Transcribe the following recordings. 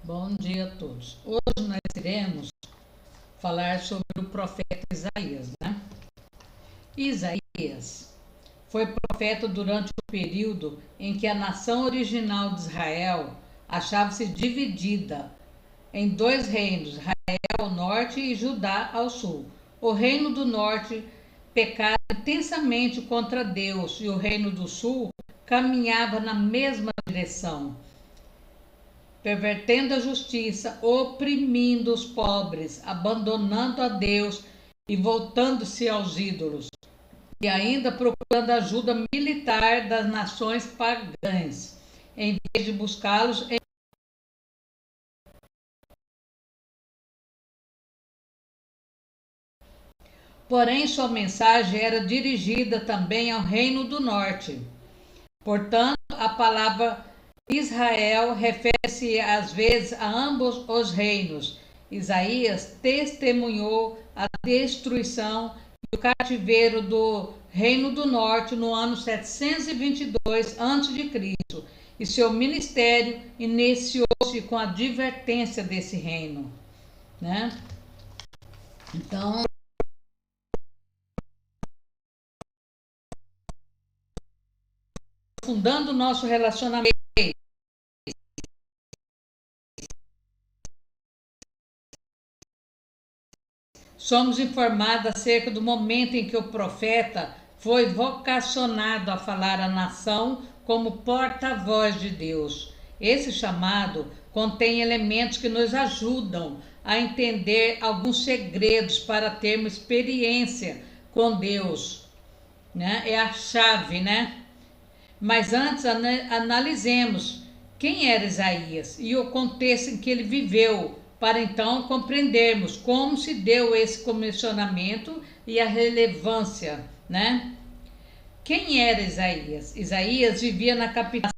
Bom dia a todos. Hoje nós iremos falar sobre o profeta Isaías, né? Isaías foi profeta durante o período em que a nação original de Israel achava-se dividida em dois reinos, Israel ao norte e Judá ao sul. O reino do norte pecava intensamente contra Deus e o reino do sul caminhava na mesma direção, pervertendo a justiça, oprimindo os pobres, abandonando a Deus e voltando-se aos ídolos, e ainda procurando ajuda militar das nações pagãs, em vez de buscá-los. Porém, sua mensagem era dirigida também ao reino do norte. Portanto, a palavra Israel refere-se às vezes a ambos os reinos. Isaías testemunhou a destruição e o cativeiro do Reino do Norte no ano 722 a.C. e seu ministério iniciou-se com a advertência desse reino, né? Então, fundando o nosso relacionamento, somos informados acerca do momento em que o profeta foi vocacionado a falar à nação como porta-voz de Deus. Esse chamado contém elementos que nos ajudam a entender alguns segredos para termos experiência com Deus, né? É a chave, né? Mas antes analisemos quem era Isaías e o contexto em que ele viveu, para então compreendermos como se deu esse comissionamento e a relevância, né? Quem era Isaías? Isaías vivia na capital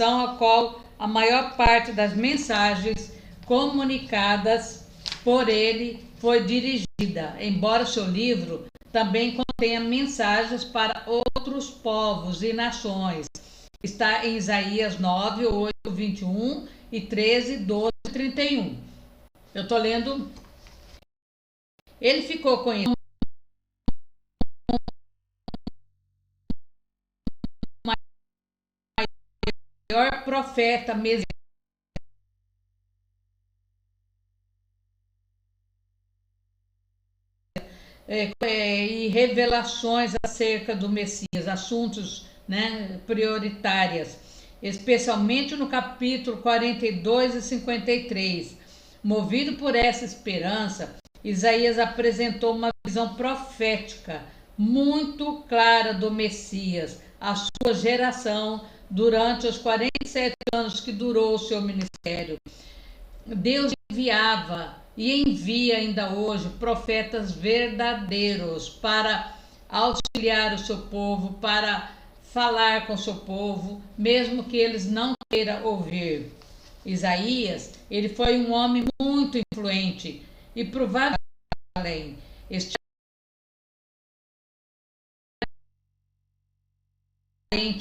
a qual a maior parte das mensagens comunicadas por ele foi dirigida, embora seu livro também contenha mensagens para outros povos e nações. Está em Isaías 9, 8, 21 e 13, 12 e 31. Eu estou lendo. Ele ficou conhecido como o maior profeta messiânico e revelações acerca do Messias, assuntos, né, prioritárias, especialmente no capítulo 42 e 53. Movido por essa esperança, Isaías apresentou uma visão profética muito clara do Messias, a sua geração, durante os 47 anos que durou o seu ministério. Deus enviava e envia ainda hoje profetas verdadeiros para auxiliar o seu povo, para falar com o seu povo, mesmo que eles não queiram ouvir. Isaías, ele foi um homem muito influente e provavelmente este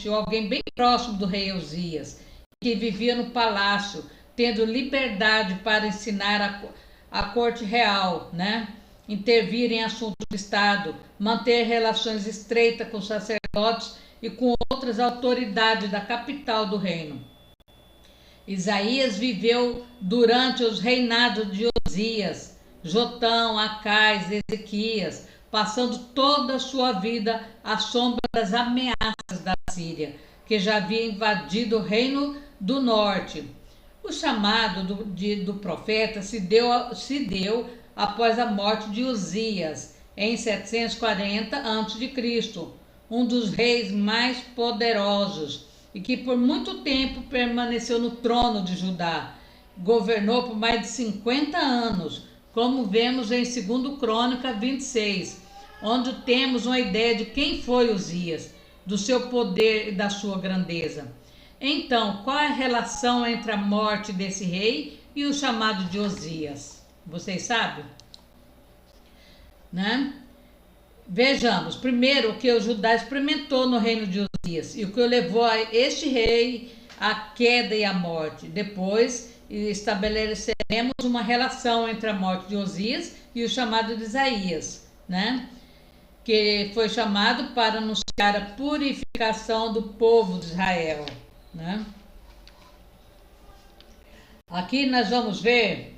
ou alguém bem próximo do rei Uzias, que vivia no palácio, tendo liberdade para ensinar a corte real, né? Intervir em assuntos do Estado, manter relações estreitas com sacerdotes e com outras autoridades da capital do reino. Isaías viveu durante os reinados de Osias, Jotão, Acais, Ezequias, passando toda a sua vida à sombra das ameaças da Síria, que já havia invadido o reino do norte. O chamado do profeta se deu após a morte de Uzias, em 740 a.C., um dos reis mais poderosos e que por muito tempo permaneceu no trono de Judá. Governou por mais de 50 anos, como vemos em 2 Crônica 26, onde temos uma ideia de quem foi Uzias, do seu poder e da sua grandeza. Então, qual é a relação entre a morte desse rei e o chamado de Osias? Vocês sabem? Né? Vejamos, primeiro o que o Judá experimentou no reino de Osias e o que o levou a este rei a queda e a morte. Depois estabeleceremos uma relação entre a morte de Osias e o chamado de Isaías, né? Que foi chamado para anunciar a purificação do povo de Israel, né? Aqui nós vamos ver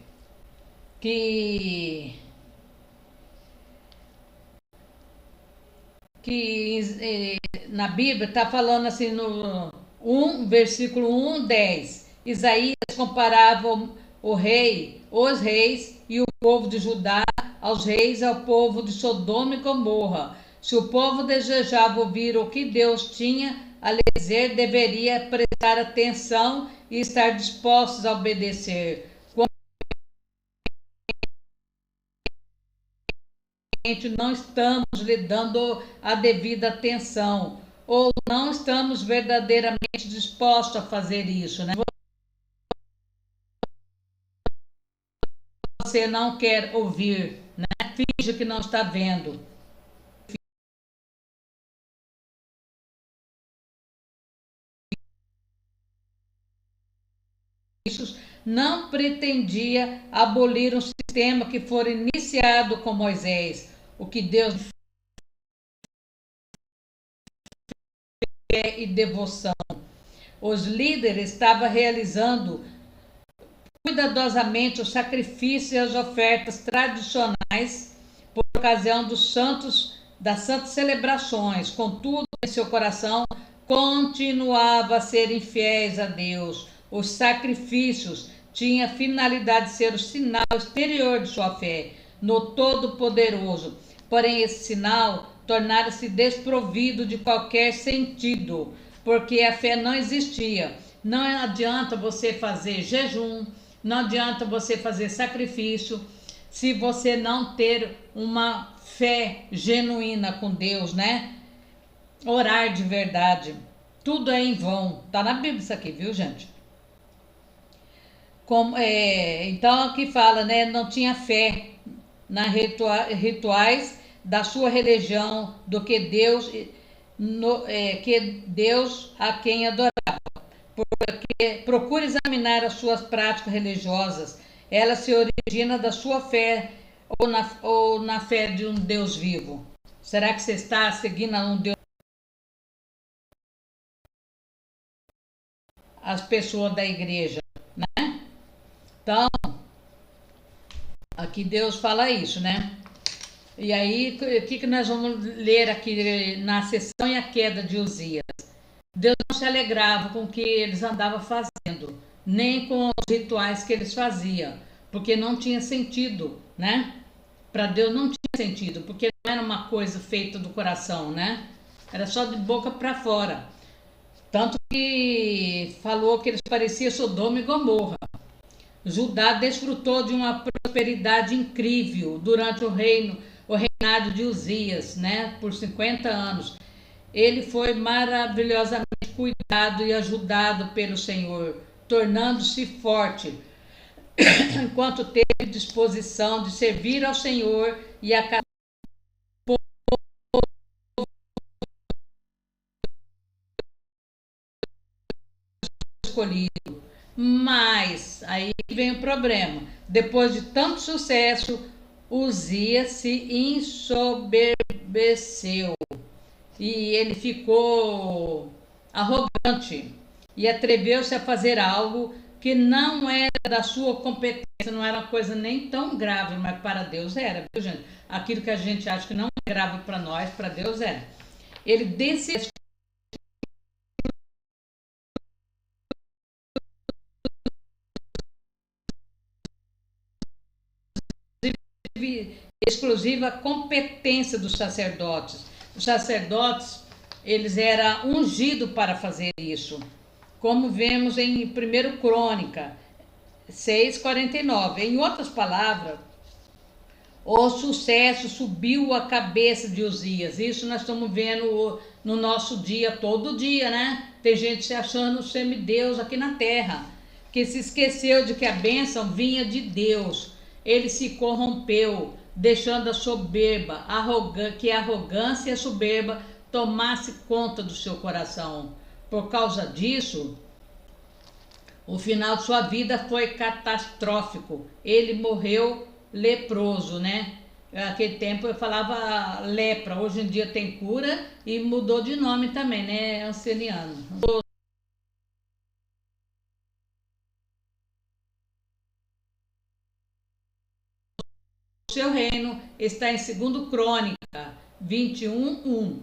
que na Bíblia está falando assim no versículo 1, 10. Isaías comparava os reis e o povo de Judá aos reis ao povo de Sodoma e Gomorra. Se o povo desejava ouvir o que Deus tinha a lhe dizer, deveria prestar atenção e estar dispostos a obedecer. Não estamos lhe dando a devida atenção ou não estamos verdadeiramente dispostos a fazer isso, né? Você não quer ouvir, né? Finge que não está vendo. Não pretendia abolir um sistema que fora iniciado com Moisés. O que Deus fé e devoção. Os líderes estavam realizando cuidadosamente os sacrifícios e as ofertas tradicionais por ocasião das santas celebrações. Contudo, em seu coração continuava a serem fiéis a Deus. Os sacrifícios tinham a finalidade de ser o sinal exterior de sua fé no Todo-Poderoso. Porém, esse sinal tornara-se desprovido de qualquer sentido, porque a fé não existia. Não adianta você fazer jejum, não adianta você fazer sacrifício, se você não ter uma fé genuína com Deus, né? Orar de verdade. Tudo é em vão. Tá na Bíblia isso aqui, viu, gente? Então aqui fala, né? Não tinha fé nas rituais da sua religião do que Deus, a quem adorava. Porque procure examinar as suas práticas religiosas. Ela se origina da sua fé ou na fé de um Deus vivo. Será que você está seguindo a um Deus? As pessoas da igreja, né? Então, aqui Deus fala isso, né? E aí, o que nós vamos ler aqui na ascensão e a queda de Osias? Deus não se alegrava com o que eles andavam fazendo, nem com os rituais que eles faziam, porque não tinha sentido, né? Para Deus não tinha sentido, porque não era uma coisa feita do coração, né? Era só de boca para fora. Tanto que falou que eles pareciam Sodoma e Gomorra. Judá desfrutou de uma prosperidade incrível durante o reinado de Uzias, né? Por 50 anos. Ele foi maravilhosamente cuidado e ajudado pelo Senhor, tornando-se forte, enquanto teve disposição de servir ao Senhor e a cada povo escolhido. Mas aí vem o problema. Depois de tanto sucesso, Uzias se ensoberbeceu e ele ficou arrogante e atreveu-se a fazer algo que não era da sua competência, não era uma coisa nem tão grave, mas para Deus era, viu, gente? Aquilo que a gente acha que não é grave para nós, para Deus era. Ele decidiu exclusiva competência dos sacerdotes. Os sacerdotes, eles eram ungidos para fazer isso, como vemos em 1 Crônica 6:49. Em outras palavras, o sucesso subiu a cabeça de Uzias. Isso nós estamos vendo no nosso dia, todo dia, né? Tem gente se achando semideus aqui na terra, que se esqueceu de que a bênção vinha de Deus. Ele se corrompeu, deixando a soberba, que a arrogância e a soberba tomasse conta do seu coração. Por causa disso, O final de sua vida foi catastrófico. Ele morreu leproso, né? Naquele tempo eu falava lepra, hoje em dia tem cura e mudou de nome também, né? Anceniano. O seu reino está em 2 Crônica 21:1.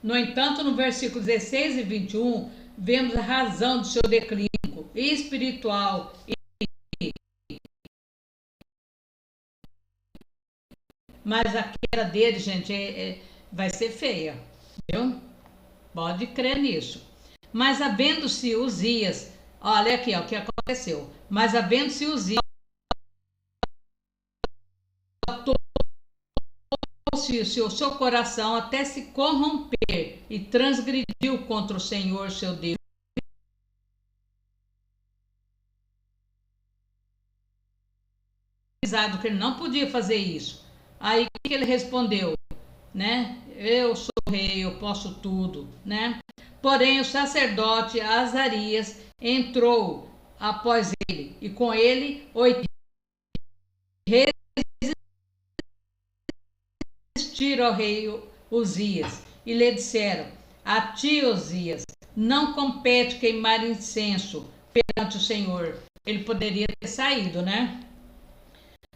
No entanto, no versículo 16 e 21, vemos a razão do seu declínio espiritual. Mas a queda dele, gente, vai ser feia, viu? Pode crer nisso. Mas havendo-se Uzias, olha aqui ó, o que aconteceu. Mas havendo-se Uzias, o seu coração até se corromper e transgrediu contra o Senhor seu Deus, que ele não podia fazer isso. Aí que ele respondeu, né? Eu sou rei, eu posso tudo, né? Porém o sacerdote Azarias entrou após ele, e com ele 80 resistiram ao rei Uzias, e lhe disseram: a ti, Uzias, não compete queimar incenso perante o Senhor. Ele poderia ter saído, né?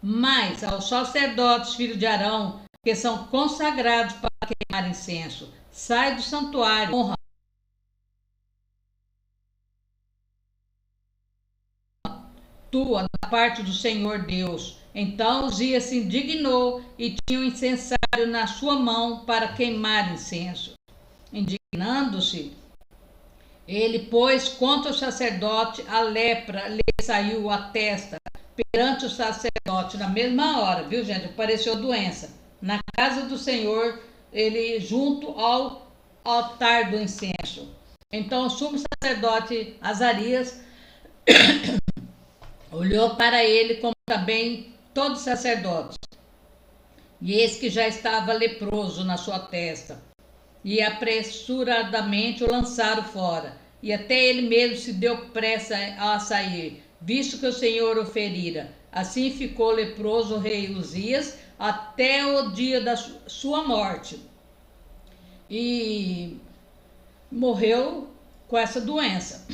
Mas aos sacerdotes, filhos de Arão, que são consagrados para queimar incenso, sai do santuário, honra tua da parte do Senhor Deus. Então Uzias se indignou e tinha o incensário na sua mão para queimar incenso. Indignando-se, ele pôs contra o sacerdote, a lepra lhe saiu à testa perante o sacerdote na mesma hora, viu gente? Apareceu doença na casa do Senhor, ele junto ao altar do incenso. Então o sumo sacerdote Azarias olhou para ele como também todos os sacerdotes, e eis que já estava leproso na sua testa, e apressuradamente o lançaram fora, e até ele mesmo se deu pressa a sair, visto que o Senhor o ferira. Assim ficou leproso o rei Uzias até o dia da sua morte, e morreu com essa doença,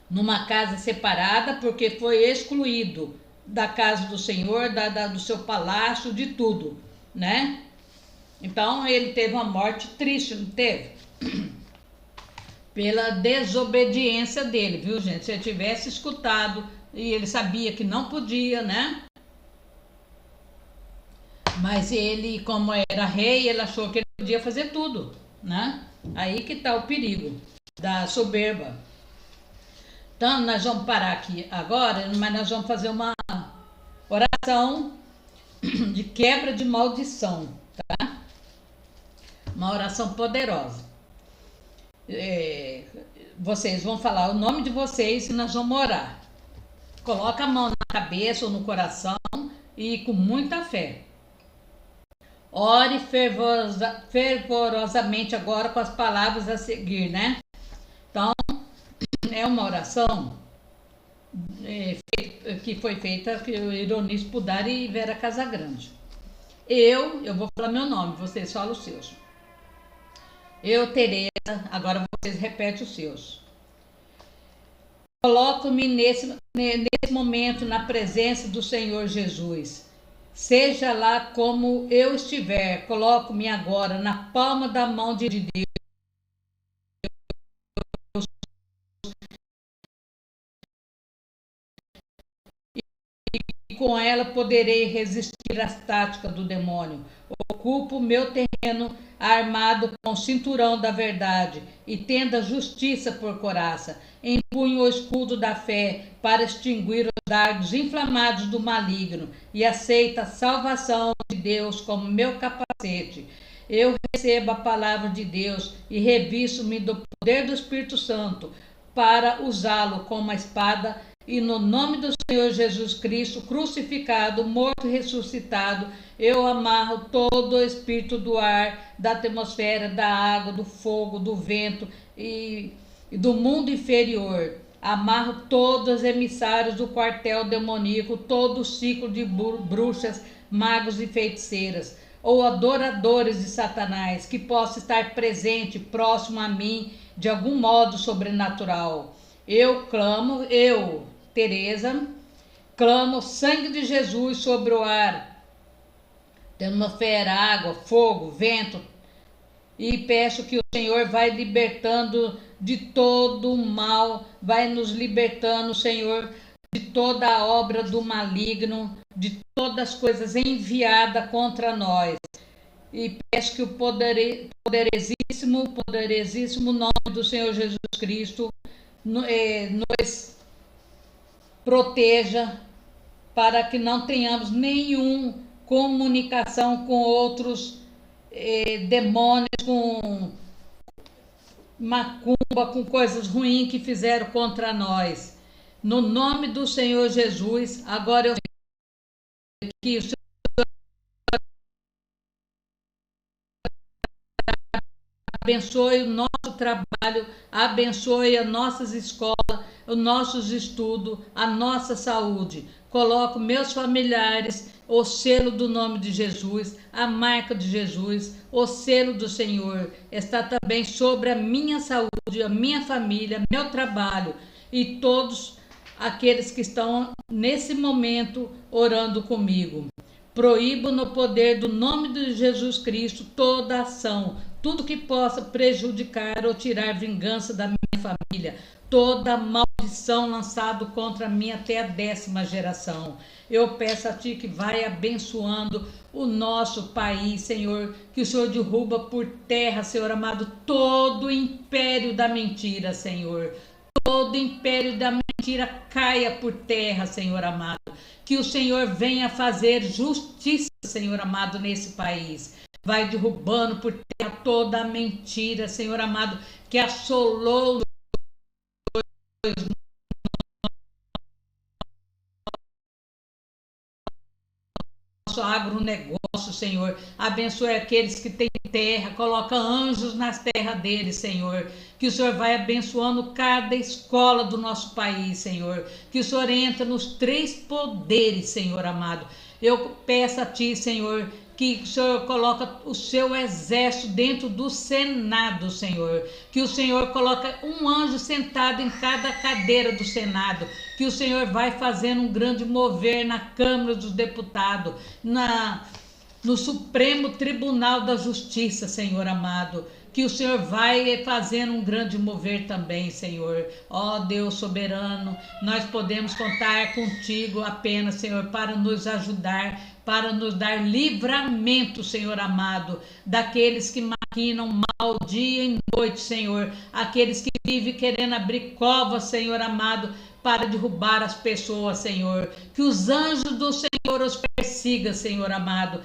numa casa separada, porque foi excluído da casa do Senhor, do seu palácio, de tudo, né? Então ele teve uma morte triste, não teve? Pela desobediência dele, viu gente? Se ele tivesse escutado e ele sabia que não podia, né? Mas ele, como era rei, ele achou que ele podia fazer tudo, né? Aí que tá o perigo da soberba. Então nós vamos parar aqui agora, mas nós vamos fazer uma oração de quebra de maldição, tá? Uma oração poderosa. Vocês vão falar o nome de vocês e nós vamos orar. Coloca a mão na cabeça ou no coração e com muita fé. Ore fervorosamente agora com as palavras a seguir, né? Então, é uma oração que foi feita pelo Ironis Pudari e Vera Casagrande. Eu vou falar meu nome, vocês falam os seus. Eu, Tereza, agora vocês repetem os seus. Coloco-me nesse momento na presença do Senhor Jesus. Seja lá como eu estiver, coloco-me agora na palma da mão de Deus. E com ela poderei resistir às táticas do demônio. Ocupo meu terreno armado com o cinturão da verdade e tendo a justiça por couraça. Empunho o escudo da fé para extinguir os dardos inflamados do maligno e aceito a salvação de Deus como meu capacete. Eu recebo a palavra de Deus e revisto-me do poder do Espírito Santo para usá-lo como a espada, e no nome do Senhor Jesus Cristo, crucificado, morto e ressuscitado, eu amarro todo o espírito do ar, da atmosfera, da água, do fogo, do vento e do mundo inferior. Amarro todos os emissários do quartel demoníaco, todo o ciclo de bruxas, magos e feiticeiras, ou adoradores de Satanás, que possa estar presente, próximo a mim, de algum modo sobrenatural. Eu clamo, Teresa, clamo o sangue de Jesus sobre o ar, atmosfera, água, fogo, vento, e peço que o Senhor vai libertando de todo o mal, vai nos libertando, Senhor, de toda a obra do maligno, de todas as coisas enviadas contra nós. E peço que o poderosíssimo nome do Senhor Jesus Cristo nos proteja, para que não tenhamos nenhuma comunicação com outros demônios, com macumba, com coisas ruins que fizeram contra nós. No nome do Senhor Jesus, agora eu sei que o Senhor abençoe o nosso trabalho, abençoe as nossas escolas, os nossos estudos, a nossa saúde. Coloco meus familiares, o selo do nome de Jesus, a marca de Jesus, o selo do Senhor está também sobre a minha saúde, a minha família, meu trabalho e todos aqueles que estão nesse momento orando comigo. Proíbo no poder do nome de Jesus Cristo toda ação, tudo que possa prejudicar ou tirar vingança da minha família, toda maldição lançada contra mim até a 10ª geração. Eu peço a Ti que vai abençoando o nosso país, Senhor, que o Senhor derruba por terra, Senhor amado, todo o império da mentira, Senhor. Todo império da mentira caia por terra, Senhor amado. Que o Senhor venha fazer justiça, Senhor amado, nesse país. Vai derrubando por terra toda a mentira, Senhor amado, que assolou nosso agronegócio, Senhor. Abençoe aqueles que têm terra, coloca anjos nas terras deles, Senhor. Que o Senhor vai abençoando cada escola do nosso país, Senhor. Que o Senhor entra nos 3 poderes, Senhor amado. Eu peço a Ti, Senhor, que o Senhor coloca o seu exército dentro do Senado, Senhor. Que o Senhor coloca um anjo sentado em cada cadeira do Senado. Que o Senhor vai fazendo um grande mover na Câmara dos Deputados, no Supremo Tribunal da Justiça, Senhor amado. Que o Senhor vai fazendo um grande mover também, Senhor. Ó Deus soberano, nós podemos contar contigo apenas, Senhor, para nos ajudar, para nos dar livramento, Senhor amado, daqueles que maquinam mal dia e noite, Senhor. Aqueles que vivem querendo abrir covas, Senhor amado, para derrubar as pessoas, Senhor. Que os anjos do Senhor os persigam, Senhor amado.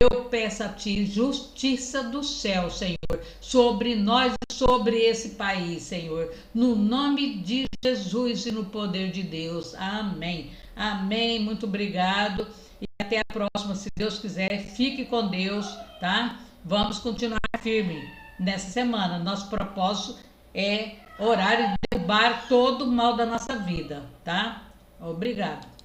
Eu peço a Ti justiça do céu, Senhor, sobre nós e sobre esse país, Senhor. No nome de Jesus e no poder de Deus. Amém. Amém. Muito obrigado. E até a próxima, se Deus quiser. Fique com Deus, tá? Vamos continuar firme nessa semana. Nosso propósito é orar e derrubar todo o mal da nossa vida, tá? Obrigado.